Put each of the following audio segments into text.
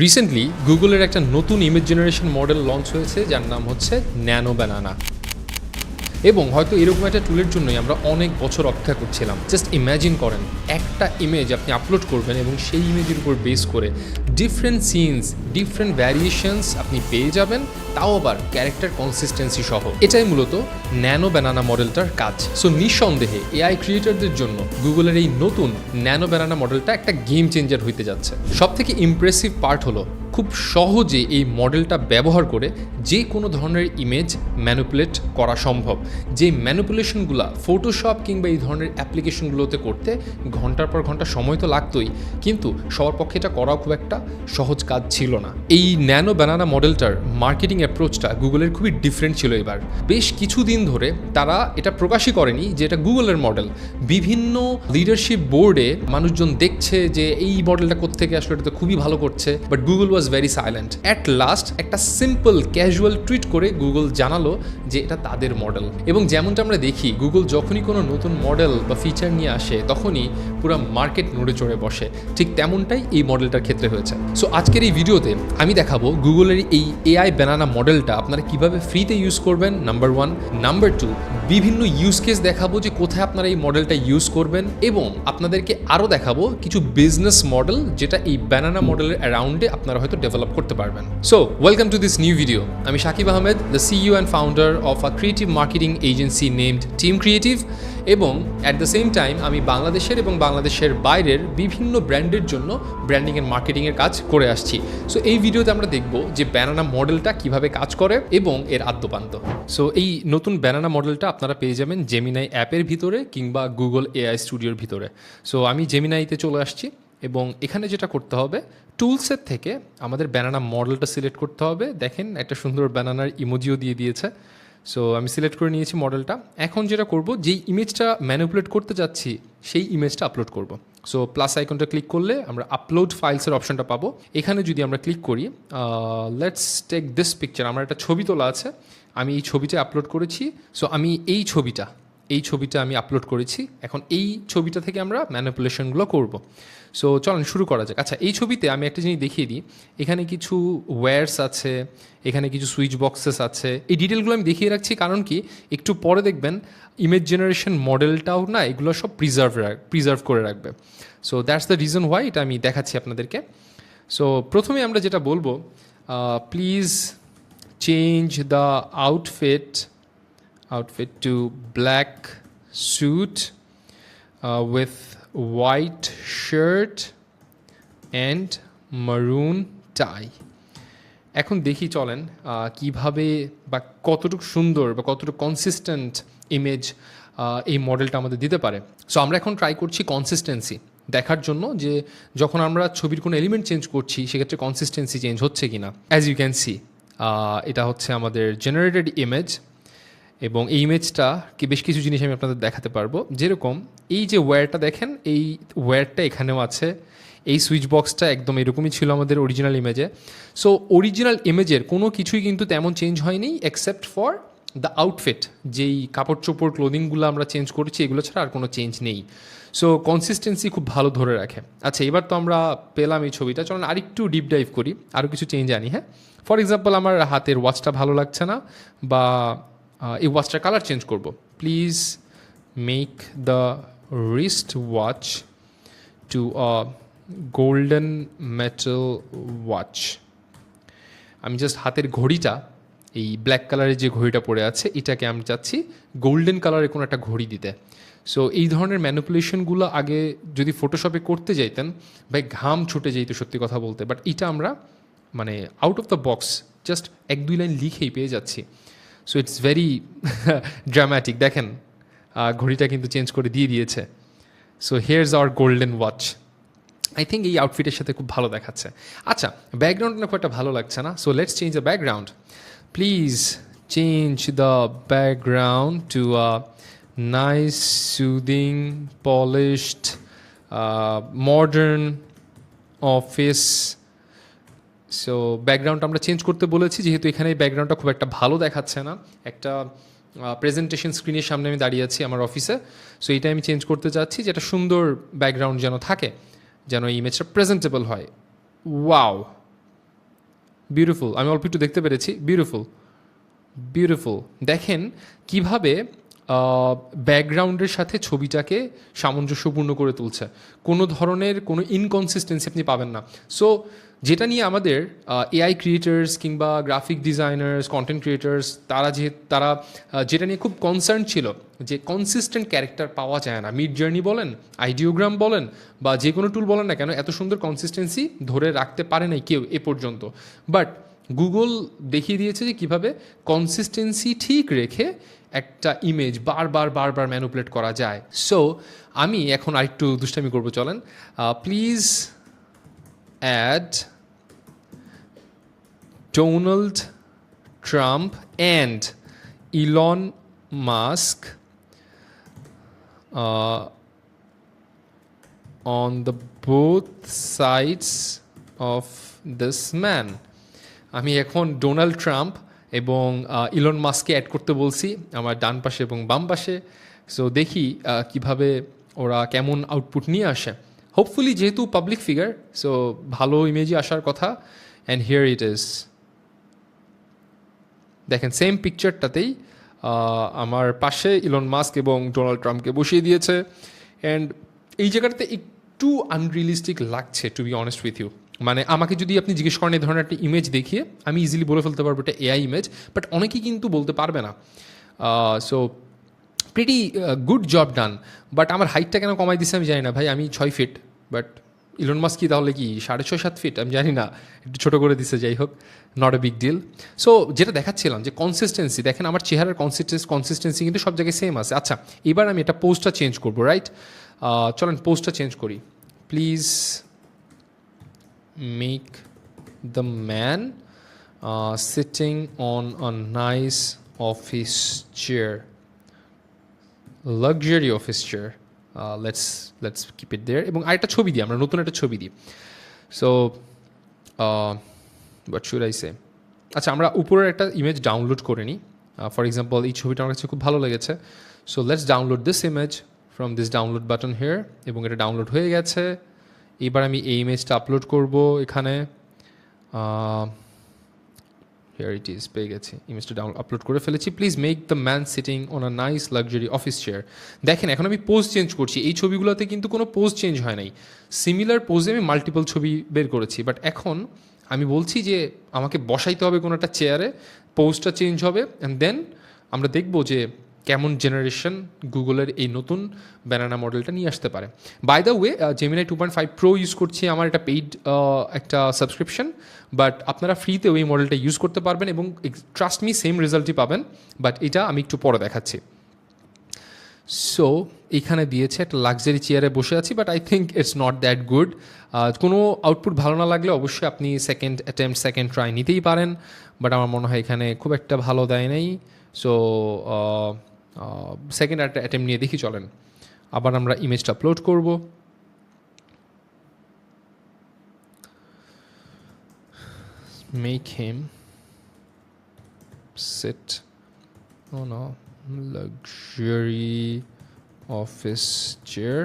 Recently গুগলের একটা নতুন ইমেজ জেনারেশন মডেল লঞ্চ হয়েছে যার নাম হচ্ছে ন্যানো ব্যানানা। এবং হয়তো এরকম একটা টুলের জন্যই আমরা অনেক বছর অপেক্ষা করছিলাম। জাস্ট ইম্যাজিন করেন, একটা ইমেজ আপনি আপলোড করবেন এবং সেই ইমেজের উপর বেস করে ডিফারেন্ট সিনস, ডিফারেন্ট ভ্যারিয়েশনস আপনি পেয়ে যাবেন, তাও আবার ক্যারেক্টার কনসিস্টেন্সি সহ। এটাই মূলত ন্যানো ব্যানানা মডেলটার কাজ। সো নিঃসন্দেহে এআই ক্রিয়েটরদের জন্য গুগলের এই নতুন ন্যানো ব্যানানা মডেলটা একটা গেম চেঞ্জার হইতে যাচ্ছে। সবথেকে ইমপ্রেসিভ পার্ট হলো খুব সহজে এই মডেলটা ব্যবহার করে যে কোনো ধরনের ইমেজ ম্যানিপুলেট করা সম্ভব। যে ম্যানিপুলেশনগুলো ফটোশপ কিংবা এই ধরনের অ্যাপ্লিকেশনগুলোতে করতে ঘন্টার পর ঘন্টা সময় তো লাগতোই, কিন্তু সবার পক্ষে এটা করাও খুব একটা সহজ কাজ ছিল না। এই ন্যানো ব্যানানা মডেলটার মার্কেটিং অ্যাপ্রোচটা গুগলের খুবই ডিফারেন্ট ছিল এবার। বেশ কিছুদিন ধরে তারা এটা প্রকাশই করেনি যে এটা গুগলের মডেল। বিভিন্ন লিডারশিপ বোর্ডে মানুষজন দেখছে যে এই মডেলটা কোত্থেকে আসলে, এটা তো খুবই ভালো করছে, but Google was very silent. At last একটা সিম্পল ক্যাজুয়াল টুইট করে গুগল জানালো যে এটা তাদের মডেল। এবং যেমনটা আমরা দেখি, গুগল যখনই কোনো নতুন মডেল বা ফিচার নিয়ে আসে তখনই পুরো মার্কেট নড়ে চড়ে বসে। ঠিক তেমনটাই এই মডেলটার ক্ষেত্রে হয়েছে। সো আজকের এই ভিডিওতে আমি দেখাবো গুগলের এই এআই ব্যানানা মডেলটা আপনারা কিভাবে ফ্রিতে ইউজ করবেন, নাম্বার 1। নাম্বার 2, বিভিন্ন ইউজ কেস দেখাবো যে কোথায় আপনারা এই মডেলটা ইউজ করবেন, এবং আপনাদেরকে আরও দেখাবো কিছু বিজনেস মডেল যেটা এই ব্যানানা মডেলের অ্যারাউন্ডে আপনারা হয়তো ডেভেলপ করতে পারবেন। So welcome to this new video. আমি Shakib Ahmed, the CEO and founder of a creative marketing agency named team creative, এবং অ্যাট দ্য সেম টাইম আমি বাংলাদেশের এবং বাংলাদেশের বাইরের বিভিন্ন ব্র্যান্ডের জন্য ব্র্যান্ডিং অ্যান্ড মার্কেটিংয়ের কাজ করে আসছি। সো এই ভিডিওতে আমরা দেখব যে ব্যানানা মডেলটা কিভাবে কাজ করে এবং এর আদ্যপান্ত। সো এই নতুন ব্যানানা মডেলটা আপনারা পেয়ে যাবেন জেমিনাই অ্যাপের ভিতরে কিংবা গুগল এআই স্টুডিওর ভিতরে। সো আমি জেমিনাইতে চলে আসছি এবং এখানে যেটা করতে হবে, টুলসের থেকে আমাদের ব্যানানা মডেলটা সিলেক্ট করতে হবে। দেখেন একটা সুন্দর ব্যানানার ইমোজিও দিয়ে দিয়েছে। সো আমি সিলেক্ট করে নিয়েছি মডেলটা। এখন যেটা করব, যেই ইমেজটা ম্যানিপুলেট করতে যাচ্ছি সেই ইমেজটা আপলোড করব। সো প্লাস আইকনটা ক্লিক করলে আমরা আপলোড ফাইলসের অপশনটা পাবো। এখানে যদি আমরা ক্লিক করি, লেটস টেক দিস পিকচার। আমার একটা ছবি তোলা আছে, আমি এই ছবিটা আপলোড করেছি। সো আমি এই ছবিটা আমি আপলোড করেছি। এখন এই ছবিটা থেকে আমরা ম্যানিপুলেশনগুলো করব। সো চলুন শুরু করা যাক। আচ্ছা, এই ছবিতে আমি একটা জিনিস দেখিয়ে দিই। এখানে কিছু ওয়্যারস আছে, এখানে কিছু সুইচ বক্সেস আছে। এই ডিটেলগুলো আমি দেখিয়ে রাখছি কারণ কি, একটু পরে দেখবেন ইমেজ জেনারেশন মডেলটাও না এগুলো সব প্রিজার্ভ করে রাখবে। So that's the reason why এটা আমি দেখাচ্ছি আপনাদেরকে। সো প্রথমে আমরা যেটা বলবো, please change the outfit to black suit with white shirt and maroon tie. এখন দেখি চলেন কিভাবে বা কতটুকু সুন্দর বা কতটুকু কনসিস্টেন্ট ইমেজ এই মডেলটা আমাদের দিতে পারে। সো আমরা এখন ট্রাই করছি কনসিস্টেন্সি দেখার জন্য, যে যখন আমরা ছবির কোনো এলিমেন্ট চেঞ্জ করছি সেক্ষেত্রে কনসিস্টেন্সি চেঞ্জ হচ্ছে কি না। অ্যাজ ইউ ক্যান সি, এটা হচ্ছে আমাদের জেনারেটেড ইমেজ, এবং এই ইমেজটা কি বেশ কিছু জিনিস আমি আপনাদের দেখাতে পারবো। যেরকম এই যে ওয়্যারটা দেখেন, এই ওয়্যারটা এখানেও আছে, এই সুইচ বক্সটা একদম এরকমই ছিল আমাদের অরিজিনাল ইমেজে। সো অরিজিনাল ইমেজের কোনো কিছুই কিন্তু তেমন চেঞ্জ হয়নি এক্সেপ্ট ফর দ্য আউটফিট। যেই কাপড় চোপড় ক্লোদিংগুলো আমরা চেঞ্জ করেছি এগুলো ছাড়া আর কোনো চেঞ্জ নেই। সো কনসিস্টেন্সি খুব ভালো ধরে রাখে। আচ্ছা, এবার তো আমরা পেলাম এই ছবিটা, চলুন আরেকটু ডিপ ডাইভ করি, আরও কিছু চেঞ্জ আনি। হ্যাঁ, ফর এক্সাম্পল আমার হাতের ওয়াচটা ভালো লাগছে না, বা এই ওয়াচটার কালার চেঞ্জ করব। Please make the wrist watch to a golden metal watch. আমি জাস্ট হাতের ঘড়িটা, এই ব্ল্যাক কালারের যে ঘড়িটা পড়ে আছে এটাকে আমি চাচ্ছি গোল্ডেন কালারের কোনো একটা ঘড়ি দিতে। সো এই ধরনের ম্যানিপুলেশনগুলো আগে যদি ফটোশপে করতে যাইতেন ভাই ঘাম ছুটে যেত সত্যি কথা বলতে, বাট এটা আমরা মানে out of the box just 1-2 line লিখেই পেয়ে যাচ্ছি। So it's very dramatic. দেখেন ঘড়িটা কিন্তু চেঞ্জ করে দিয়ে দিয়েছে। So here's our golden watch. I think এই আউটফিটের সাথে খুব ভালো দেখাচ্ছে। আচ্ছা, ব্যাকগ্রাউন্ডটা খুব একটা ভালো লাগছে না। So let's change the background. Please change the background to a nice soothing polished modern office. So ব্যাকগ্রাউন্ডটা আমরা চেঞ্জ করতে বলেছি যেহেতু এখানে ব্যাকগ্রাউন্ডটা খুব একটা ভালো দেখাচ্ছে না। একটা প্রেজেন্টেশন স্ক্রিনের সামনে আমি দাঁড়িয়ে আছি আমার অফিসে। সো এইটা আমি চেঞ্জ করতে চাচ্ছি, যেটা সুন্দর ব্যাকগ্রাউন্ড যেন থাকে, যেন এই ইমেজটা প্রেজেন্টেবল হয়। ওয়াও, বিউটিফুল, আমি অল্প একটু দেখতে পেরেছি। Beautiful, beautiful. দেখেন কিভাবে ব্যাকগ্রাউন্ডের সাথে ছবিটাকে সামঞ্জস্যপূর্ণ করে তুলছে, কোনো ধরনের কোনো ইনকনসিস্টেন্সি আপনি পাবেন না। সো যেটা নিয়ে আমাদের এআই ক্রিয়েটার্স কিংবা গ্রাফিক ডিজাইনার্স, কন্টেন্ট ক্রিয়েটার্স, তারা যেটা নিয়ে খুব কনসার্ন ছিল যে কনসিস্টেন্ট ক্যারেক্টার পাওয়া যায় না। মিড জার্নি বলেন, আইডিওগ্রাম বলেন, বা যে কোনো টুল বলেন না কেন, এত সুন্দর কনসিস্টেন্সি ধরে রাখতে পারে নাই কেউ এ পর্যন্ত। বাট গুগল দেখিয়ে দিয়েছে যে কীভাবে কনসিস্টেন্সি ঠিক রেখে একটা ইমেজ বারবার বারবার ম্যানুপুলেট করা যায়। সো আমি এখন আরেকটু দুষ্টামি করবো, চলেন। Please add Donald Trump and Elon Musk on the both sides of this man. আমি এখন ডোনাল্ড ট্রাম্প এবং ইলন মাস্ককে অ্যাড করতে বলছি আমার ডান পাশে এবং বাম পাশে। সো দেখি কিভাবে ওরা কেমন আউটপুট নিয়ে আসে। হোপফুলি যেহেতু পাবলিক ফিগার, সো ভালো ইমেজই আসার কথা। And here it is. দেখেন সেম পিকচারটাতেই আমার পাশে ইলন মাস্ক এবং ডোনাল্ড ট্রাম্পকে বসিয়ে দিয়েছে। অ্যান্ড এই জায়গাটাতে একটু আনরিয়েলিস্টিক লাগছে, to be honest with you. মানে আমাকে যদি আপনি জিজ্ঞেস করেন এই ধরনের একটা ইমেজ দেখিয়ে, আমি ইজিলি বলে ফেলতে পারবো এটা এআই ইমেজ, বাট অনেকেই কিন্তু বলতে পারবে না। So pretty good job done. But আমার হাইটটা কেন কমাই দিচ্ছে আমি জানি না ভাই, আমি 6 ফিট, বাট ইলন মাস্ক কি তাহলে কি 6.5-7 ফিট, আমি জানি না, একটু ছোটো করে দিচ্ছে। যাই হোক, not a big deal. So যেটা দেখাচ্ছিলাম যে কনসিস্টেন্সি, দেখেন আমার চেহারার কনসিস্টেন্সি কিন্তু সব জায়গায় সেম আছে। আচ্ছা, এবার আমি এটা পোস্টটা চেঞ্জ করবো, রাইট? চলেন পোস্টটা চেঞ্জ করি। Please make the man sitting on a nice office chair, luxury office chair. Let's keep it there. এবং আরেকটা ছবি দিই, আমরা নতুন একটা ছবি দিই। So what should I say? আচ্ছা, আমরা উপরের একটা ইমেজ ডাউনলোড করে নিই। ফর এক্সাম্পল এই ছবিটা আমার কাছে খুব ভালো লেগেছে। So let's download this image from this download button here. এবং এটা ডাউনলোড হয়ে গেছে। এবার আমি এই ইমেজটা আপলোড করব এখানে। হিয়ার ইট ইজ, পেয়ে গেছি, ইমেজটা আপলোড করে ফেলেছি। Please make the man sitting on a nice luxury office chair. দেখেন এখন আমি পোজ চেঞ্জ করছি। এই ছবিগুলোতে কিন্তু কোনো পোজ চেঞ্জ হয় নাই। সিমিলার পোজে আমি মাল্টিপল ছবি বের করেছি, বাট এখন আমি বলছি যে আমাকে বসাইতে হবে কোনো একটা চেয়ারে, পোজটা চেঞ্জ হবে, অ্যান্ড দেন আমরা দেখব যে কেমন জেনারেশন গুগলের এই নতুন ব্যানানা মডেলটা নিয়ে আসতে পারে। By the way, Gemini 2.5 pro use করছি, আমার একটা পেইড একটা সাবস্ক্রিপশন, বাট আপনারা ফ্রিতেও এই মডেলটা ইউজ করতে পারবেন এবং ট্রাস্ট মি সেম রেজাল্টই পাবেন। বাট এটা আমি একটু পরে দেখাচ্ছি। সো এখানে দিয়েছে একটা লাক্সারি চেয়ারে বসে আছি, but I think it's not that good. কোনো আউটপুট ভালো না লাগলে অবশ্যই আপনি সেকেন্ড ট্রাই নিতেই পারেন, বাট আমার মনে হয় এখানে খুব একটা ভালো দেয় নাই। সো সেকেন্ড একটা অ্যাটেম্প নিয়ে দেখি, চলেন। আবার আমরা ইমেজটা আপলোড করব। Make him sit on a luxury office chair.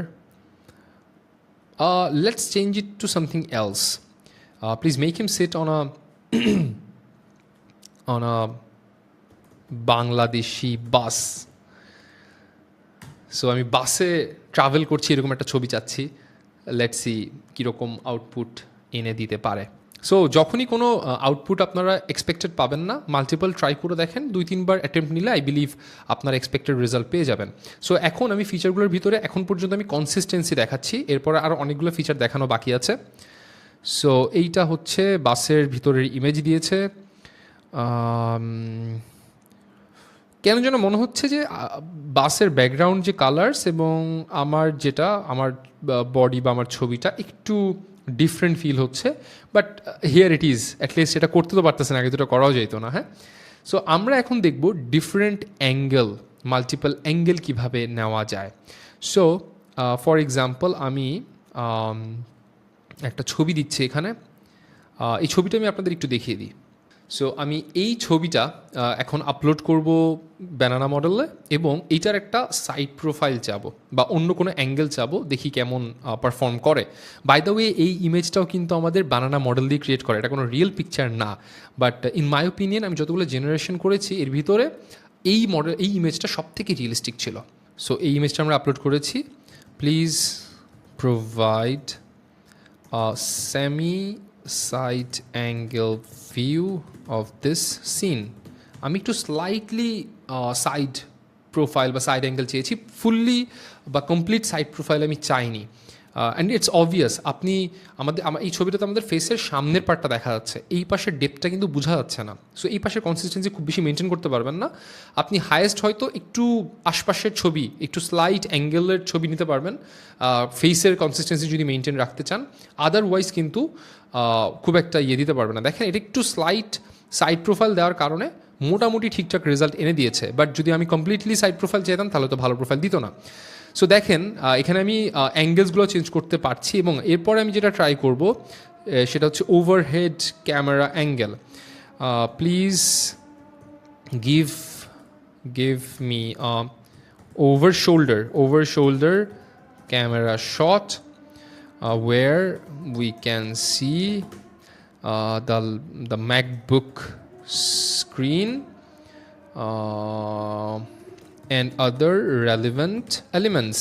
Let's change it to something else. Please make him sit on a on a Bangladeshi bus. So আমি বাসে ট্রাভেল করছি এরকম একটা ছবি চাচ্ছি। লেটস সি কীরকম আউটপুট এনে দিতে পারে। সো যখনই কোনো আউটপুট আপনারা এক্সপেক্টেড পাবেন না, মাল্টিপল ট্রাই করে দেখেন, 2-3 বার অ্যাটেম্প্ট নিলে আই বিলিভ আপনার এক্সপেক্টেড রেজাল্ট পেয়ে যাবেন। সো এখন আমি ফিচারগুলোর ভিতরে এখন পর্যন্ত আমি কনসিস্টেন্সি দেখাচ্ছি, এরপরে আরও অনেকগুলো ফিচার দেখানো বাকি আছে। সো এইটা হচ্ছে বাসের ভিতরের ইমেজ দিয়েছে। কেন যেন মনে হচ্ছে যে বাসের ব্যাকগ্রাউন্ড যে কালার্স এবং আমার বডি বা আমার ছবিটা একটু ডিফারেন্ট ফিল হচ্ছে, but here it is. At least এটা করতে তো পারতেছে না, আগে তো করাও যেত না। হ্যাঁ, সো আমরা এখন দেখব ডিফারেন্ট অ্যাঙ্গেল, মাল্টিপল অ্যাঙ্গেল কীভাবে নেওয়া যায়। সো ফর এক্সাম্পল আমি একটা ছবি দিচ্ছি এখানে। এই ছবিটা আমি আপনাদের একটু দেখিয়ে দিই। সো আমি এই ছবিটা এখন আপলোড করব ব্যানানা মডেলে, এবং এইটার একটা সাইড প্রোফাইল চাবো বা অন্য কোনো অ্যাঙ্গেল চাবো, দেখি কেমন পারফর্ম করে। বাই দ্য ওয়ে, এই ইমেজটাও কিন্তু আমাদের বানানা মডেল দিয়ে ক্রিয়েট করে, এটা কোনো রিয়েল পিকচার না, বাট ইন মাই ওপিনিয়ন আমি যতগুলো জেনারেশন করেছি এর ভিতরে এই ইমেজটা সব থেকে রিয়েলিস্টিক ছিল। সো এই ইমেজটা আমরা আপলোড করেছি। Please provide semi side angle view of this scene. আমি একটু স্লাইটলি সাইড প্রোফাইল বা সাইড অ্যাঙ্গেল চেয়েছি, ফুললি বা কমপ্লিট সাইড প্রোফাইল আমি চাইনি। অ্যান্ড ইটস অবভিয়াস, আপনি আমার এই ছবিটাতে আমাদের ফেসের সামনের পার্টটা দেখা যাচ্ছে, এই পাশের ডেপথটা কিন্তু বোঝা যাচ্ছে না। সো এই পাশের কনসিস্টেন্সি খুব বেশি মেনটেন করতে পারবেন না। আপনি হায়েস্ট হয়তো একটু আশপাশের ছবি, একটু স্লাইট অ্যাঙ্গেলের ছবি নিতে পারবেন ফেসের কনসিস্টেন্সি যদি মেনটেন রাখতে চান, আদারওয়াইজ কিন্তু খুব একটা দিতে পারবে না। দেখেন, এটা একটু স্লাইট সাইড প্রোফাইল দেওয়ার কারণে মোটামুটি ঠিকঠাক রেজাল্ট এনে দিয়েছে, বাট যদি আমি কমপ্লিটলি সাইড প্রোফাইল চাইতাম তাহলে তো ভালো প্রোফাইল দিত না। সো দেখেন, এখানে আমি অ্যাঙ্গেলসগুলো চেঞ্জ করতে পারছি, এবং এরপরে আমি যেটা ট্রাই করব সেটা হচ্ছে overhead camera angle. Please give me over shoulder camera shot where we can see the MacBook screen and other relevant elements.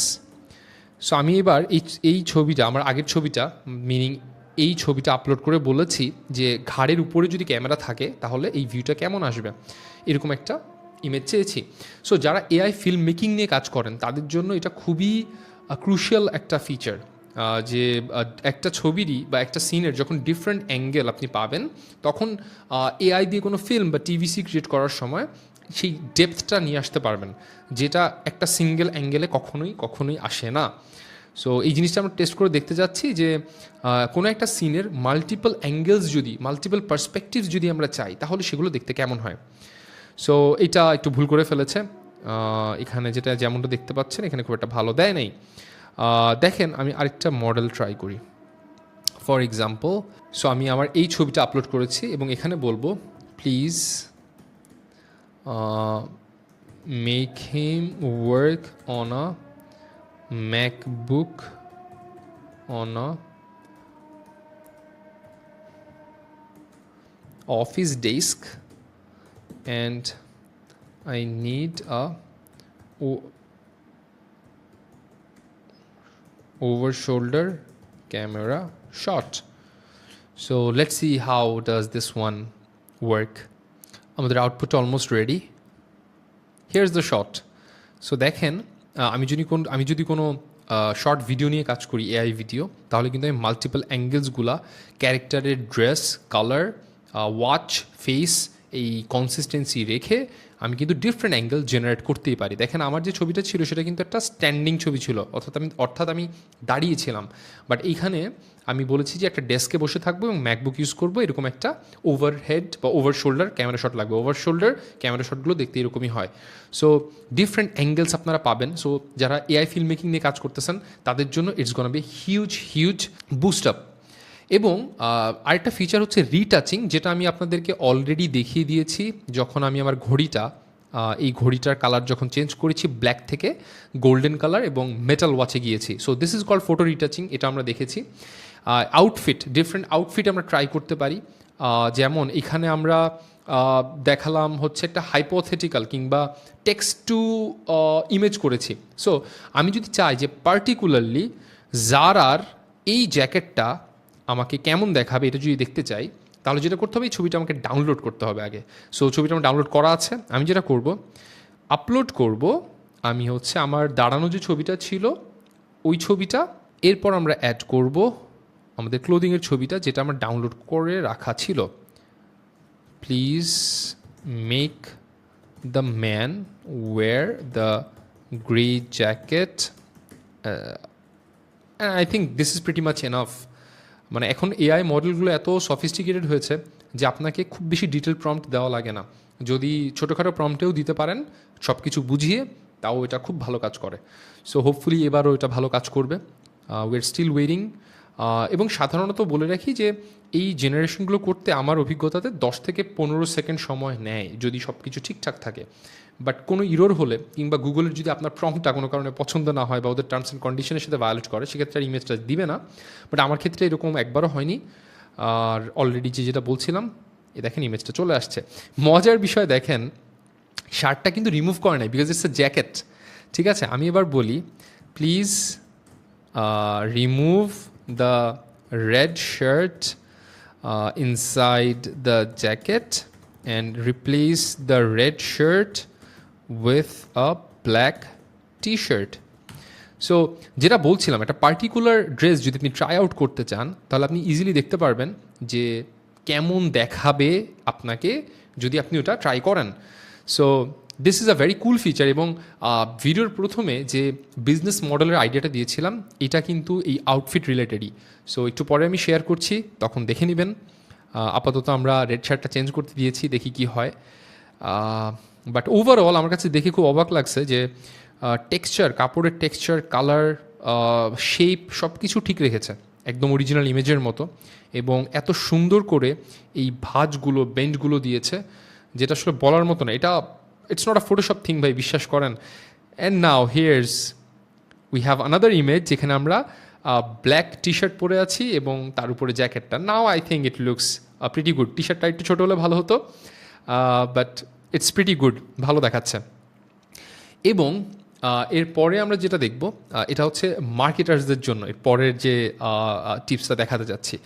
So আমি এবার এই ছবিটা, আমার আগের ছবিটা মিনিং এই ছবিটা আপলোড করে বলেছি যে ঘাড়ের উপরে যদি ক্যামেরা থাকে তাহলে এই ভিউটা কেমন আসবে, এরকম একটা ইমেজ চেয়েছি। সো যারা এআই ফিল্ম মেকিং নিয়ে কাজ করেন তাদের জন্য এটা খুবই ক্রুশিয়াল একটা ফিচার, যে একটা ছবিরই বা একটা সিনের যখন ডিফারেন্ট অ্যাঙ্গেল আপনি পাবেন, তখন এআই দিয়ে কোনো ফিল্ম বা টিভিসি ক্রিয়েট করার সময় সেই ডেপথটা নিয়ে আসতে পারবেন, যেটা একটা সিঙ্গেল অ্যাঙ্গেলে কখনোই আসে না। সো এই জিনিসটা আমরা টেস্ট করে দেখতে যাচ্ছি যে কোনো একটা সিনের মাল্টিপল অ্যাঙ্গেলস যদি, মাল্টিপল পার্সপেক্টিভস যদি আমরা চাই তাহলে সেগুলো দেখতে কেমন হয়। সো এটা একটু ভুল করে ফেলেছে, এখানে যেটা যেমনটা দেখতে পাচ্ছেন এখানে খুব একটা ভালো দেয় নাই। দেখেন, আমি আরেকটা মডেল ট্রাই করি। ফর এক্সাম্পল, সো আমি আমার এই ছবিটা আপলোড করেছি এবং এখানে বলবো please make him work on a MacBook on a office desk, and I need a over shoulder camera shot. So let's see how does this one work. আমাদের output almost ready. Here's the shot. So দেখেন, আমি যদি কোনো short video নিয়ে কাজ করি, AI video, তাহলে কিন্তু আমি মাল্টিপল অ্যাঙ্গেলসগুলা, ক্যারেক্টারের ড্রেস, কালার, ওয়াচ, ফেস, এই কনসিস্টেন্সি রেখে আমি কিন্তু ডিফারেন্ট অ্যাঙ্গেল জেনারেট করতেই পারি। দেখেন, আমার যে ছবিটা ছিল সেটা কিন্তু একটা স্ট্যান্ডিং ছবি ছিল, অর্থাৎ আমি দাঁড়িয়েছিলাম, বাট এইখানে আমি বলেছি যে একটা ডেস্কে বসে থাকবো এবং ম্যাকবুক ইউজ করবো, এরকম একটা ওভারহেড বা ওভার শোল্ডার ক্যামেরা শট লাগবে। ওভার শোল্ডার ক্যামেরা শটগুলো দেখতে এরকমই হয়। সো ডিফারেন্ট অ্যাঙ্গেলস আপনারা পাবেন। সো যারা এআই ফিল্ম মেকিং নিয়ে কাজ করতেছেন তাদের জন্য it's gonna be huge boost up. এবং আরেকটা ফিচার হচ্ছে রিটাচিং, যেটা আমি আপনাদেরকে অলরেডি দেখিয়ে দিয়েছি যখন আমি আমার ঘড়িটা, এই ঘড়িটার কালার যখন চেঞ্জ করেছি ব্ল্যাক থেকে গোল্ডেন কালার এবং মেটাল ওয়াচে গিয়েছি। So this is called photo retouching, এটা আমরা দেখেছি। ডিফারেন্ট আউটফিট আমরা ট্রাই করতে পারি, যেমন এখানে আমরা দেখালাম হচ্ছে একটা হাইপোথেটিক্যাল কিংবা টেক্সট টু ইমেজ করেছি। সো আমি যদি চাই যে পার্টিকুলারলি জারার এই জ্যাকেটটা আমাকে কেমন দেখাবে এটা যদি দেখতে চাই, তাহলে যেটা করতে হবে, এই ছবিটা আমাকে ডাউনলোড করতে হবে আগে। সো ছবিটা আমার ডাউনলোড করা আছে, আমি যেটা করব আপলোড করব, আমি হচ্ছে আমার দাঁড়ানো যে ছবিটা ছিল ওই ছবিটা, এরপর আমরা অ্যাড করব আমাদের ক্লোদিংয়ের ছবিটা যেটা আমার ডাউনলোড করে রাখা ছিল। Please make the man wear the grey jacket, I think this is pretty much enough. মানে এখন এআই মডেলগুলো এত সফিস্টিকেটেড হয়েছে যে আপনাকে খুব বেশি ডিটেল প্রম্পট দেওয়া লাগে না, যদি ছোটোখাটো প্রম্পটেও দিতে পারেন সব কিছু বুঝিয়ে, তাও এটা খুব ভালো কাজ করে। সো হোপফুলি এবারও এটা ভালো কাজ করবে। উই আর স্টিল ওয়েটিং এবং সাধারণত বলে রাখি যে এই জেনারেশনগুলো করতে আমার অভিজ্ঞতাতে 10 থেকে 15 সেকেন্ড সময় নেয় যদি সব কিছু ঠিকঠাক থাকে। বাট কোনো ইরোর হলে কিংবা গুগলের যদি আপনার প্রম্পটটা কোনো কারণে পছন্দ না হয় বা ওদের টার্মস অ্যান্ড কন্ডিশনের সাথে ভায়োলেট করে, সেক্ষেত্রে আর ইমেজটা দিবে না। বাট আমার ক্ষেত্রে এরকম একবারও হয়নি। আর অলরেডি যেটা বলছিলাম, দেখেন ইমেজটা চলে আসছে। মজার বিষয় দেখেন, শার্টটা কিন্তু রিমুভ করে নাই, বিকজ ইটস এ জ্যাকেট। ঠিক আছে, আমি এবার বলি please remove the red shirt inside the jacket and replace the red shirt with a black T shirt. So যেটা বলছিলাম, একটা পার্টিকুলার ড্রেস যদি আপনি ট্রাই আউট করতে চান, তাহলে আপনি ইজিলি দেখতে পারবেন যে কেমন দেখাবে আপনাকে যদি আপনি ওটা ট্রাই করেন। So this is a very cool feature. এবং ভিডিওর প্রথমে যে বিজনেস মডেলের আইডিয়াটা দিয়েছিলাম, এটা কিন্তু এই আউটফিট রিলেটেডই। সো একটু পরে আমি শেয়ার করছি, তখন দেখে নেবেন। আপাতত আমরা রেড শার্টটা চেঞ্জ করতে দিয়েছি, দেখি কি হয়। বাট ওভারঅল আমার কাছে দেখে খুব অবাক লাগছে যে টেক্সচার, কাপড়ের টেক্সচার, কালার, শেপ সব কিছু ঠিক রেখেছে একদম অরিজিনাল ইমেজের মতো। এবং এত সুন্দর করে এই ভাঁজগুলো, বেন্ডগুলো দিয়েছে, যেটা আসলে বলার মতো না। এটা it's not a Photoshop thing ভাই, বিশ্বাস করেন। And now here's we have another image, যেখানে আমরা ব্ল্যাক টি শার্ট পরে আছি এবং তার উপরে জ্যাকেটটা। Now I think it looks pretty good. T শার্টটা একটু ছোটো হলে ভালো হতো, বাট ইটস প্রিটি গুড, ভালো দেখাচ্ছে। এবং এরপরে আমরা যেটা দেখব, এটা হচ্ছে মার্কেটার্সদের জন্য এর পরের যে টিপসটা দেখাতে যাচ্ছি।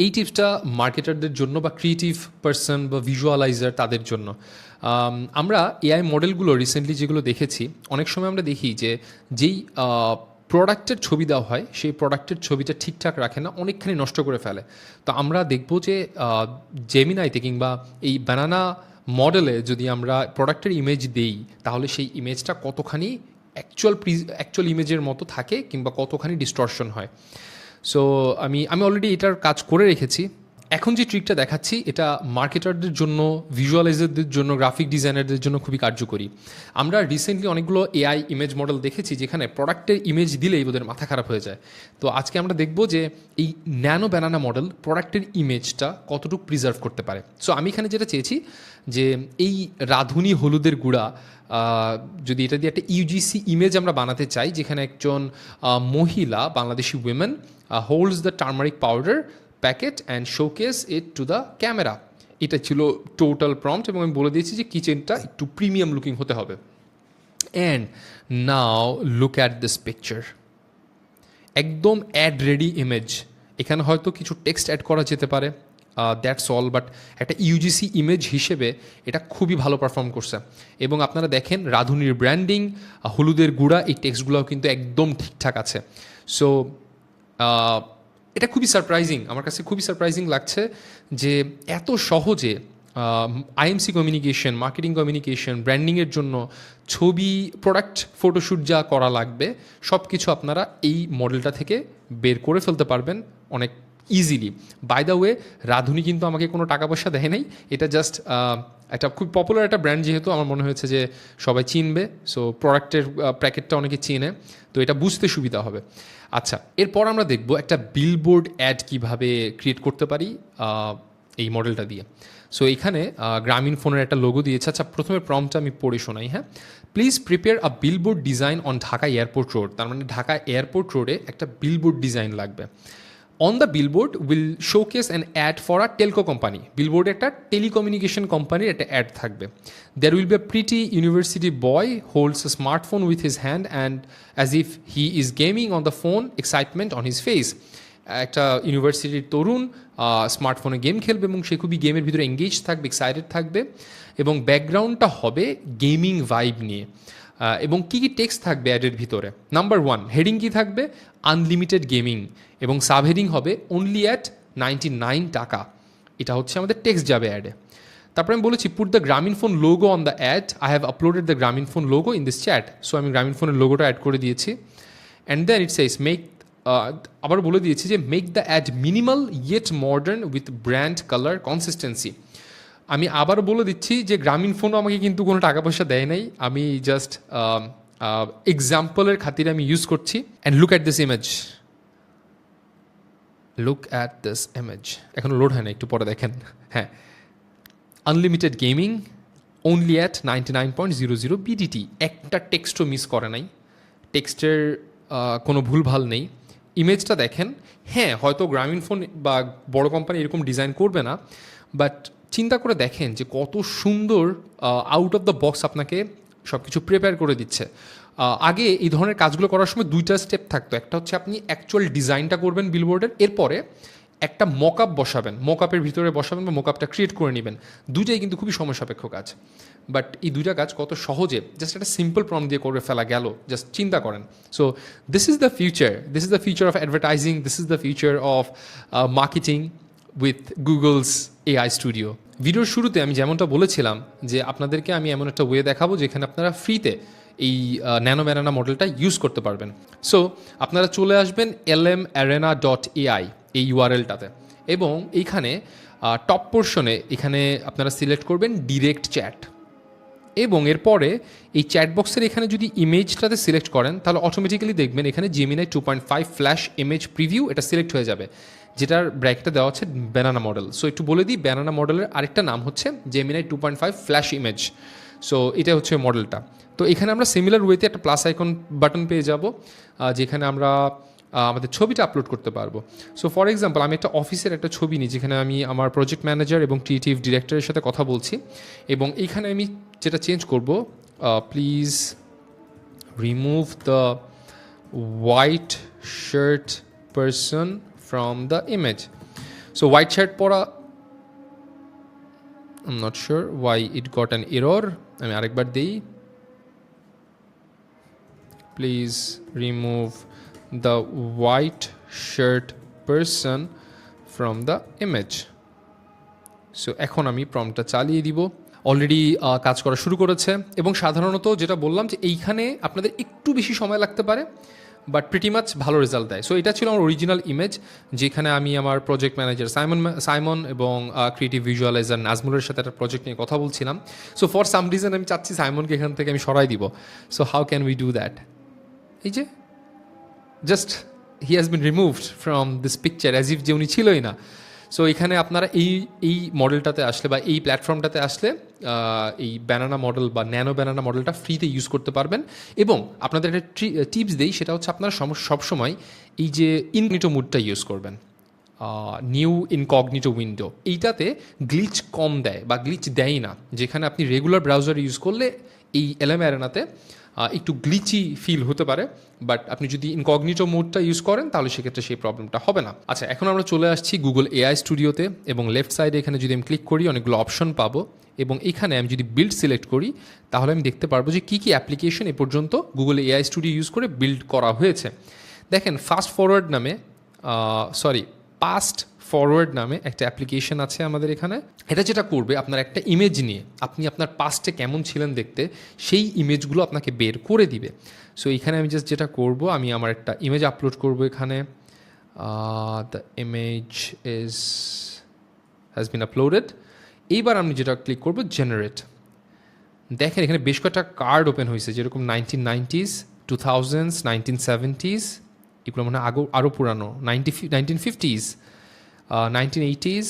এই টিপসটা মার্কেটারদের জন্য বা ক্রিয়েটিভ পার্সন বা ভিজুয়ালাইজার তাদের জন্য। আমরা এআই মডেলগুলো রিসেন্টলি যেগুলো দেখেছি, অনেক সময় আমরা দেখি যে যেই প্রোডাক্টের ছবি দেওয়া হয়, সেই প্রোডাক্টের ছবিটা ঠিকঠাক রাখে না, অনেকখানি নষ্ট করে ফেলে। তো আমরা দেখব যে জেমিনাইতে কিংবা এই বানানা মডেলে যদি আমরা প্রোডাক্টের ইমেজ দেই, তাহলে সেই ইমেজটা কতখানি অ্যাকচুয়াল ইমেজের মতো থাকে কিংবা কতখানি ডিস্টরশন হয়। সো আমি অলরেডি এটার কাজ করে রেখেছি। এখন যে ট্রিকটা দেখাচ্ছি, এটা মার্কেটারদের জন্য, ভিজুয়ালাইজারদের জন্য, গ্রাফিক ডিজাইনারদের জন্য খুবই কার্যকরী। আমরা রিসেন্টলি অনেকগুলো এআই ইমেজ মডেল দেখেছি যেখানে প্রোডাক্টের ইমেজ দিলেই ওদের মাথা খারাপ হয়ে যায়। তো আজকে আমরা দেখব যে এই ন্যানো ব্যানানা মডেল প্রোডাক্টের ইমেজটা কতটুকু প্রিজার্ভ করতে পারে। সো আমি এখানে যেটা চেয়েছি যে এই রাঁধুনি হলুদের গুঁড়া, যদি এটা দিয়ে একটা ইউজিসি ইমেজ আমরা বানাতে চাই, যেখানে একজন মহিলা, Bangladeshi women, holds the turmeric powder packet and showcase it to the camera. এটা ছিল টোটাল প্রম্পট, এবং আমি বলে দিয়েছি যে কিচেনটা একটু প্রিমিয়াম লুকিং হতে হবে। And now look at this picture, একদম অ্যাড রেডি ইমেজ। এখানে হয়তো কিছু টেক্সট অ্যাড করা যেতে পারে, দ্যাটস অল। বাট একটা ইউজিসি ইমেজ হিসেবে এটা খুবই ভালো পারফর্ম করছে। এবং আপনারা দেখেন রাঁধুনির ব্র্যান্ডিং, হলুদের গুঁড়া, এই টেক্সটগুলোও কিন্তু একদম ঠিকঠাক আছে। সো এটা খুবই সারপ্রাইজিং, আমার কাছে খুবই সারপ্রাইজিং লাগছে যে এত সহজে আইএমসি কমিউনিকেশন, মার্কেটিং কমিউনিকেশন, ব্র্যান্ডিংয়ের জন্য ছবি, প্রোডাক্ট ফটোশ্যুট যা করা লাগবে, সব কিছু আপনারা এই মডেলটা থেকে বের করে ফেলতে পারবেন অনেক ইজিলি। বাই দ্য ওয়ে, রাঁধুনি কিন্তু আমাকে কোনো টাকা পয়সা দেয় নাই, এটা জাস্ট একটা খুব পপুলার একটা ব্র্যান্ড, যেহেতু আমার মনে হয়েছে যে সবাই চিনবে। সো প্রোডাক্টের প্যাকেটটা অনেকে চিনে, তো এটা বুঝতে সুবিধা হবে। আচ্ছা, এরপর আমরা দেখব একটা বিলবোর্ড অ্যাড কিভাবে ক্রিয়েট করতে পারি এই মডেলটা দিয়ে। সো এখানে গ্রামীণ ফোনের একটা লোগো দিয়েছে। আচ্ছা, প্রথমে প্রম্পটটা আমি পড়ে শোনাই। হ্যাঁ, please prepare a billboard design on Dhaka airport road. তার মানে ঢাকা এয়ারপোর্ট রোডে একটা বিলবোর্ড ডিজাইন লাগবে। On the billboard will showcase an ad for a telco company. Billboard একটা টেলিকমিউনিকেশন কোম্পানির একটা অ্যাড থাকবে। There will be a pretty university boy holds a smartphone with his hand and as if he is gaming on the phone, excitement on his face. একটা ইউনিভার্সিটির তরুণ স্মার্টফোনে game খেলবে এবং সে খুবই গেমের ভিতরে এঙ্গেজ থাকবে, এক্সাইটেড থাকবে, এবং ব্যাকগ্রাউন্ডটা হবে গেমিং ভাইব নিয়ে। এবং কী কী টেক্সট থাকবে অ্যাডের ভিতরে? নাম্বার 1, হেডিং কী থাকবে? আনলিমিটেড গেমিং, এবং সাব হেডিং হবে অনলি অ্যাট 99 টাকা। এটা হচ্ছে আমাদের টেক্সট যাবে অ্যাডে। তারপরে আমি বলেছি put the Grameenphone logo on the ad. I have uploaded the Grameenphone logo in this chat. So আমি গ্রামীণ ফোনের লোগোটা অ্যাড করে দিয়েছি। And then it says make, আবার বলে দিয়েছি যে make the ad minimal yet modern with brand colour consistency. আমি আবার বলে দিচ্ছি যে গ্রামীণ ফোনও আমাকে কিন্তু কোনো টাকা পয়সা দেয় নাই, আমি জাস্ট এক্সাম্পলের খাতিরে আমি ইউজ করছি। And look at this image, look at this image, এখনও লোড হয় না, একটু পরে দেখেন। হ্যাঁ, unlimited gaming only at 99.00 BDT, একটা টেক্সটও মিস করে নাই, টেক্সটের কোনো ভুলভাল নেই। ইমেজটা দেখেন, হ্যাঁ হয়তো গ্রামীণ ফোন বা বড় কোম্পানি এরকম ডিজাইন করবে না, বাট চিন্তা করে দেখেন যে কত সুন্দর আউট অফ দ্য বক্স আপনাকে সব কিছু প্রিপেয়ার করে দিচ্ছে। আগে এই ধরনের কাজগুলো করার সময় দুইটা স্টেপ থাকতো, একটা হচ্ছে আপনি অ্যাকচুয়াল ডিজাইনটা করবেন বিলবোর্ডের, এরপরে একটা মকআপ বসাবেন, মকআপের ভিতরে বসাবেন বা মকআপটা ক্রিয়েট করে নেবেন। দুইটাই কিন্তু খুবই সময় সাপেক্ষ কাজ, বাট এই দুইটা কাজ কত সহজে জাস্ট একটা সিম্পল প্রম্পট দিয়ে করে ফেলা গেল, জাস্ট চিন্তা করেন। So this is the future, this is the future of advertising, this is the future of marketing with Google's AI studio. ভিডিওর শুরুতে আমি যেমনটা বলেছিলাম যে আপনাদেরকে আমি এমন একটা ওয়ে দেখাবো যেখানে আপনারা ফ্রিতে এই ন্যানো ব্যানানা মডেলটা ইউজ করতে পারবেন। সো আপনারা চলে আসবেন lmarena.ai এই ইউআরএলটাতে, এবং এইখানে টপ পোর্শনে এখানে আপনারা সিলেক্ট করবেন ডিরেক্ট চ্যাট, এবং এরপরে এই চ্যাট বক্সের এখানে যদি ইমেজটাতে সিলেক্ট করেন তাহলে অটোমেটিক্যালি দেখবেন এখানে জেমিনাই 2.5 ফ্ল্যাশ ইমেজ প্রিভিউ এটা সিলেক্ট হয়ে যাবে, যেটার ব্র্যাকেটে দেওয়া হচ্ছে ব্যানানা মডেল। সো একটু বলে দিই, ব্যানানা মডেলের আরেকটা নাম হচ্ছে জেমিনাই 2.5 ফ্ল্যাশ ইমেজ। সো এটা হচ্ছে মডেলটা। তো এখানে আমরা সিমিলার ওয়েতে একটা প্লাস আইকন বাটন পেয়ে যাব, যেখানে আমরা আমাদের ছবিটা আপলোড করতে পারবো। সো ফর এক্সাম্পল আমি একটা অফিসের একটা ছবি নিই যেখানে আমি আমার প্রজেক্ট ম্যানেজার এবং ক্রিয়েটিভ ডিরেক্টরের সাথে কথা বলছি, এবং এইখানে আমি যেটা চেঞ্জ করব, please remove the white shirt person from the image. So white shirt পরা, I am not sure why it got an error, আমি আরেকবার দিই, প্লিজ রিমুভ the white shirt person from the image. So এখন আমি প্রম্পটটা চালিয়ে দিব, অলরেডি কাজ করা শুরু করেছে, এবং সাধারণত যেটা বললাম যে এইখানে আপনাদের একটু বেশি সময় লাগতে পারে, বাট প্রিটি মাচ ভালো রেজাল্ট দেয়। সো এটা ছিল আমার অরিজিনাল ইমেজ, যেখানে আমি আমার প্রজেক্ট ম্যানেজার সাইমন এবং ক্রিয়েটিভ ভিজুয়ালাইজার নাজমুলের সাথে একটা প্রজেক্ট নিয়ে কথা বলছিলাম। সো ফর সাম রিজন আমি চাচ্ছি সাইমনকে এখান থেকে আমি সরাই দিব। So how can we do that? এই যে just he has been removed from this picture as if যে উনি ছিলই না। সো এখানে আপনারা এই মডেলটাতে আসলে বা এই প্ল্যাটফর্মটাতে আসলে এই ব্যানানা মডেল বা ন্যানো ব্যানানা মডেলটা ফ্রিতে ইউজ করতে পারবেন। এবং আপনাদের একটা টিপস দেই, সেটা হচ্ছে আপনারা সবসময় এই যে ইনকগনিটো মুডটা ইউজ করবেন, নিউ ইনকগনিটো উইন্ডো, এইটাতে গ্লিচ কম দেয় বা গ্লিচ দেয় না, যেখানে আপনি রেগুলার ব্রাউজার ইউজ করলে এই lmarena-তে একটু গ্লিচি ফিল হতে পারে, বাট আপনি যদি ইনকগনিটো মোডটা ইউজ করেন তাহলে সেক্ষেত্রে সেই প্রবলেমটা হবে না। আচ্ছা, এখন আমরা চলে আসছি গুগল এআই স্টুডিওতে, এবং লেফট সাইডে এখানে যদি আমি ক্লিক করি অনেকগুলো অপশন পাবো, এবং এখানে আমি যদি বিল্ড সিলেক্ট করি তাহলে আমি দেখতে পারবো যে কী কী অ্যাপ্লিকেশন এ পর্যন্ত গুগল এআই স্টুডিও ইউজ করে বিল্ড করা হয়েছে। দেখেন ফাস্ট ফরওয়ার্ড নামে একটা অ্যাপ্লিকেশন আছে আমাদের এখানে। এটা যেটা করবে, আপনার একটা ইমেজ নিয়ে আপনি আপনার পাস্টে কেমন ছিলেন দেখতে, সেই ইমেজগুলো আপনাকে বের করে দিবে। সো এখানে আমি জাস্ট যেটা করব, আমি আমার একটা ইমেজ আপলোড করব এখানে, the image has been uploaded. এইবার আমি যেটা ক্লিক করব জেনারেট। দেখেন এখানে বেশ কয়েকটা কার্ড ওপেন হয়েছে, যেরকম 1990s, 2000s, 1970s, এগুলো মনে হয় আরও পুরানো, 1950s, 1980s,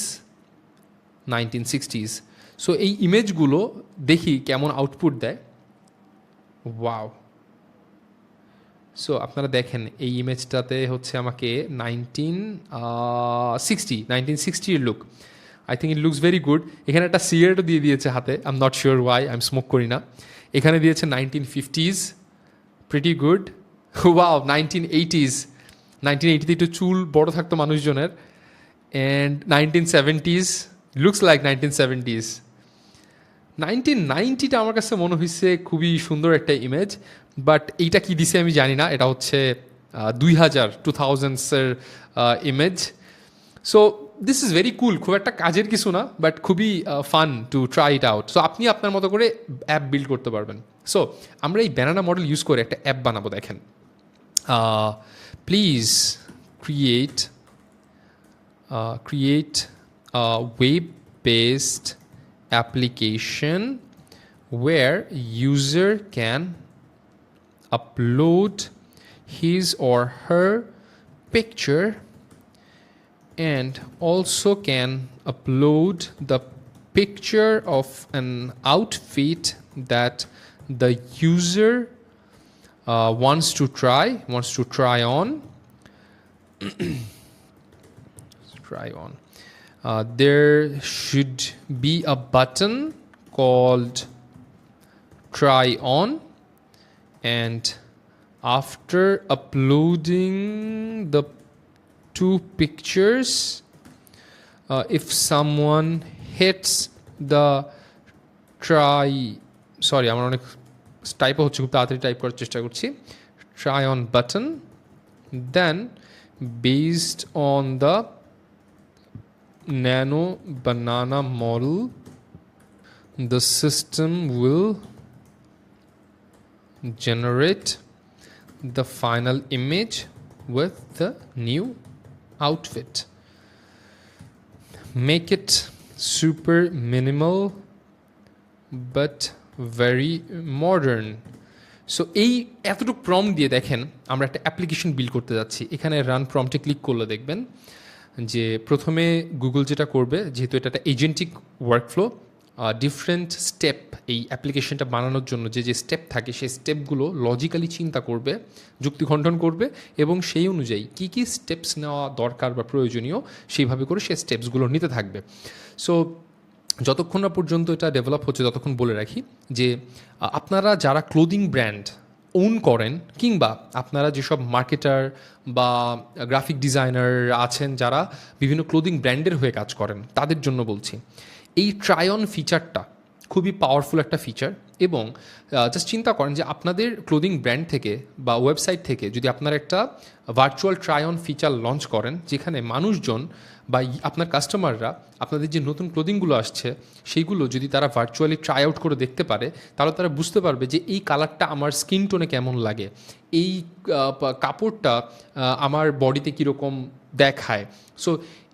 1960s। সো এই ইমেজগুলো দেখি কেমন আউটপুট দেয়। ওয়াও! সো আপনারা দেখেন এই ইমেজটাতে হচ্ছে আমাকে 1960 look, I think it looks very good. এখানে একটা সিগারেটও দিয়ে দিয়েছে হাতে, I am not sure Y, আমি স্মোক করি না। এখানে দিয়েছে 1950s, প্রিটি গুড। ওয়াও! 1980তে একটু চুল বড় থাকতো মানুষজনের, and 1970s, looks like 1970s। 1990টা আমার কাছে মনে হয়েছে খুবই সুন্দর একটা ইমেজ, বাট এইটা কি দিছে আমি জানি না, এটা হচ্ছে 2000s-এর ইমেজ। So this is very cool, খুব একটা কাজের কিছু না, বাট খুবই fun to try it out. So আপনি আপনার মতো করে অ্যাপ বিল্ড করতে পারবেন। সো আমরা এই ব্যানানা মডেল ইউজ করে একটা অ্যাপ বানাবো। দেখেন, please create a web-based application where user can upload his or her picture and also can upload the picture of an outfit that the user wants to try on. There should be a button called try on, and after uploading the two pictures, if someone hits the আমার অনেক টাইপও হচ্ছে, খুব তাড়াতাড়ি type করার চেষ্টা করছি, try on button, then based on the Nano Banana model, the system will generate the final image with the new outfit. Make it super minimal but very modern. So এই এতটুকু প্রম্পট দিয়ে দেখেন আমরা একটা application build করতে যাচ্ছি। এখানে run প্রম্পটে click করলে দেখবেন যে প্রথমে গুগল যেটা করবে, যেহেতু এটা একটা এজেন্টিক ওয়ার্কফ্লো, ডিফারেন্ট স্টেপ এই অ্যাপ্লিকেশনটা বানানোর জন্য যে স্টেপ থাকে সেই স্টেপগুলো লজিক্যালি চিন্তা করবে, যুক্তি খণ্ডন করবে এবং সেই অনুযায়ী কী কী স্টেপস নেওয়া দরকার বা প্রয়োজনীয় সেইভাবে করে সেই স্টেপসগুলো নিতে থাকবে। সো যতক্ষণ না পর্যন্ত এটা ডেভেলপ হচ্ছে ততক্ষণ বলে রাখি যে আপনারা যারা ক্লোদিং ব্র্যান্ড ওন করেন কিংবা আপনারা যেসব মার্কেটার বা গ্রাফিক ডিজাইনার আছেন যারা বিভিন্ন ক্লোদিং ব্র্যান্ডের হয়ে কাজ করেন তাদের জন্য বলছি, এই ট্রাই অন ফিচারটা খুবই পাওয়ারফুল একটা ফিচার। এবং জাস্ট চিন্তা করেন যে আপনাদের ক্লোদিং ব্র্যান্ড থেকে বা ওয়েবসাইট থেকে যদি আপনারা একটা virtual try on feature launch করেন, যেখানে মানুষজন বা আপনার কাস্টমাররা আপনাদের যে নতুন ক্লোদিংগুলো আসছে সেইগুলো যদি তারা ভার্চুয়ালি ট্রাই আউট করে দেখতে পারে, তাহলে তারা বুঝতে পারবে যে এই কালারটা আমার স্কিন টোনে কেমন লাগে, এই কাপড়টা আমার বডিতে কীরকম দেখায়। সো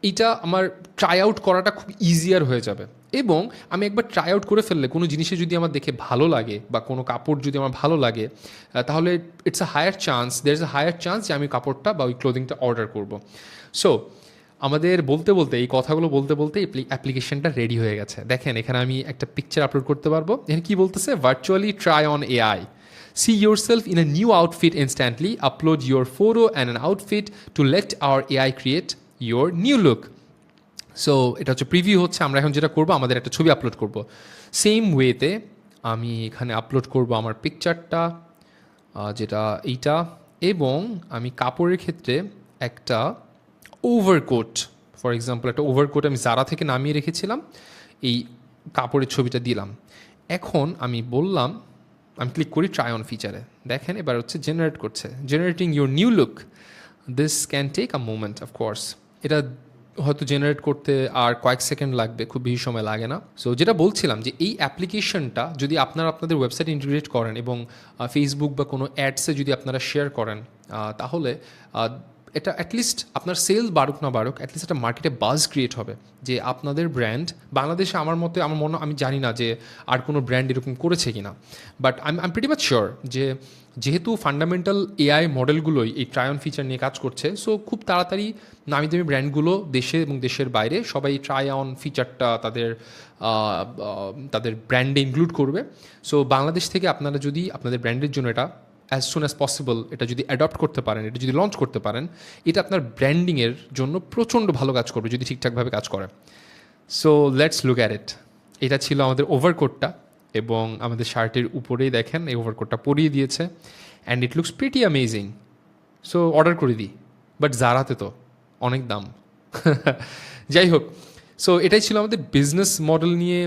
এইটা আমার ট্রাই আউট করাটা খুব ইজিয়ার হয়ে যাবে। এবং আমি একবার ট্রাই আউট করে ফেললে কোনো জিনিসে যদি আমার দেখে ভালো লাগে বা কোনো কাপড় যদি আমার ভালো লাগে, তাহলে there is a higher chance যে আমি কাপড়টা বা ওই ক্লোদিংটা অর্ডার করব। সো আমাদের বলতে বলতে এই কথাগুলো বলতে বলতে অ্যাপ্লিকেশনটা রেডি হয়ে গেছে। দেখেন এখানে আমি একটা পিকচার আপলোড করতে পারবো। এখানে কী বলতেছে, virtually try on AI, see yourself in a new outfit instantly, upload your photo and an outfit to let our AI create your new look. So এটা হচ্ছে প্রিভিউ হচ্ছে। আমরা এখন যেটা করবো, আমাদের একটা ছবি আপলোড করব। সেম ওয়েতে আমি এখানে আপলোড করব আমার পিকচারটা, যেটা এইটা, এবং আমি কাপড়ের ক্ষেত্রে একটা ওভারকোট, ফর এক্সাম্পল একটা ওভারকোট আমি জারা থেকে নামিয়ে রেখেছিলাম, এই কাপড়ের ছবিটা দিলাম। এখন আমি বললাম, আমি ক্লিক করি ট্রাই অন ফিচারে, দেখেন এবার হচ্ছে জেনারেট করছে, generating your new look. This can take a moment of course. এটা হয়তো জেনারেট করতে আর কয়েক সেকেন্ড লাগবে, খুব বেশি সময় লাগে না। সো যেটা বলছিলাম যে এই অ্যাপ্লিকেশনটা যদি আপনারা আপনাদের ওয়েবসাইটে ইন্টিগ্রেট করেন এবং ফেসবুক বা কোনো অ্যাডসে যদি আপনারা শেয়ার করেন, তাহলে এটা অ্যাটলিস্ট আপনার সেল বাড়ুক না বাড়ুক, অ্যাটলিস্ট একটা মার্কেটে বাজ ক্রিয়েট হবে যে আপনাদের ব্র্যান্ড বাংলাদেশে, আমি জানি না যে আর কোনো ব্র্যান্ড এরকম করেছে কি না, but I am pretty much sure যে যেহেতু ফান্ডামেন্টাল এআই মডেলগুলোই এই ট্রাই অন ফিচার নিয়ে কাজ করছে, সো খুব তাড়াতাড়ি নামি দামি ব্র্যান্ডগুলো দেশে এবং দেশের বাইরে সবাই ট্রাই অন ফিচারটা তাদের ব্র্যান্ডে ইনক্লুড করবে। সো বাংলাদেশ থেকে আপনারা যদি আপনাদের ব্র্যান্ডের জন্য এটা অ্যাজ সুন অ্যাজ পসিবল এটা যদি অ্যাডপ্ট করতে পারেন, এটা যদি লঞ্চ করতে পারেন, এটা আপনার ব্র্যান্ডিংয়ের জন্য প্রচণ্ড ভালো কাজ করবে যদি ঠিকঠাকভাবে কাজ করে। So let's look at it. এটা ছিল আমাদের ওভারকোটটা, এবং আমাদের শার্টের উপরেই দেখেন এই ওভারকোটটা পরিয়ে দিয়েছে, and it looks pretty amazing. So order করে দিই, বাট জারাতে তো অনেক দাম। যাই হোক, সো এটাই ছিল আমাদের বিজনেস মডেল নিয়ে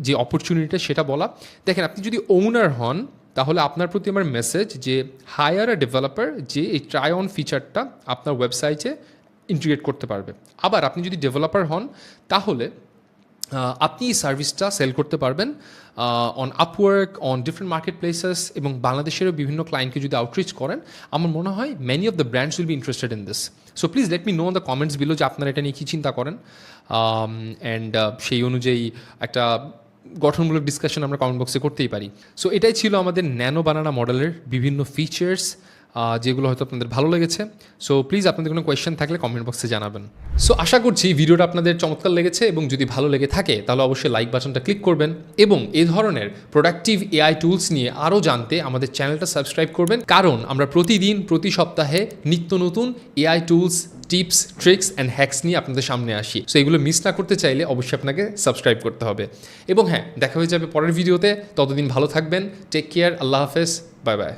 যে অপরচুনিটিটা সেটা বলা। দেখেন আপনি যদি ওনার হন, তাহলে আপনার প্রতি আমার মেসেজ যে হায়ার আ ডেভেলপার যে এই ট্রাই অন ফিচারটা আপনার ওয়েবসাইটে ইন্টিগ্রেট করতে পারবে। আবার আপনি যদি ডেভেলপার হন, তাহলে আপনি এই সার্ভিসটা সেল করতে পারবেন on Upwork, on different market places, এবং বাংলাদেশেরও বিভিন্ন ক্লায়েন্টকে যদি আউটরিচ করেন, আমার মনে হয় many of the brands will be interested in this. So please let me no in the comments below যে আপনারা এটা নিয়ে কী চিন্তা করেন, অ্যান্ড সেই অনুযায়ী একটা গঠনমূলক ডিসকাশন আমরা কমেন্ট বক্সে করতেই পারি। সো এটাই ছিল আমাদের ন্যানো বানানা মডেলের বিভিন্ন ফিচার্স, যেগুলো হয়তো আপনাদের ভালো লেগেছে। সো প্লিজ আপনাদের কোনো কোয়েশ্চেন থাকলে কমেন্ট বক্সে জানাবেন। সো আশা করছি ভিডিওটা আপনাদের চমৎকার লেগেছে, এবং যদি ভালো লেগে থাকে তাহলে অবশ্যই লাইক বাটনটা ক্লিক করবেন, এবং এই ধরনের প্রোডাক্টিভ এআই টুলস নিয়ে আরও জানতে আমাদের চ্যানেলটা সাবস্ক্রাইব করবেন, কারণ আমরা প্রতিদিন প্রতি সপ্তাহে নিত্য নতুন AI tools, tips, tricks and hacks নিয়ে আপনাদের সামনে আসি। সো এগুলো মিস না করতে চাইলে অবশ্যই আপনাকে সাবস্ক্রাইব করতে হবে। এবং হ্যাঁ, দেখা হয়ে যাবে পরের ভিডিওতে। ততদিন ভালো থাকবেন, টেক কেয়ার, আল্লাহ হাফেজ, বাই বাই।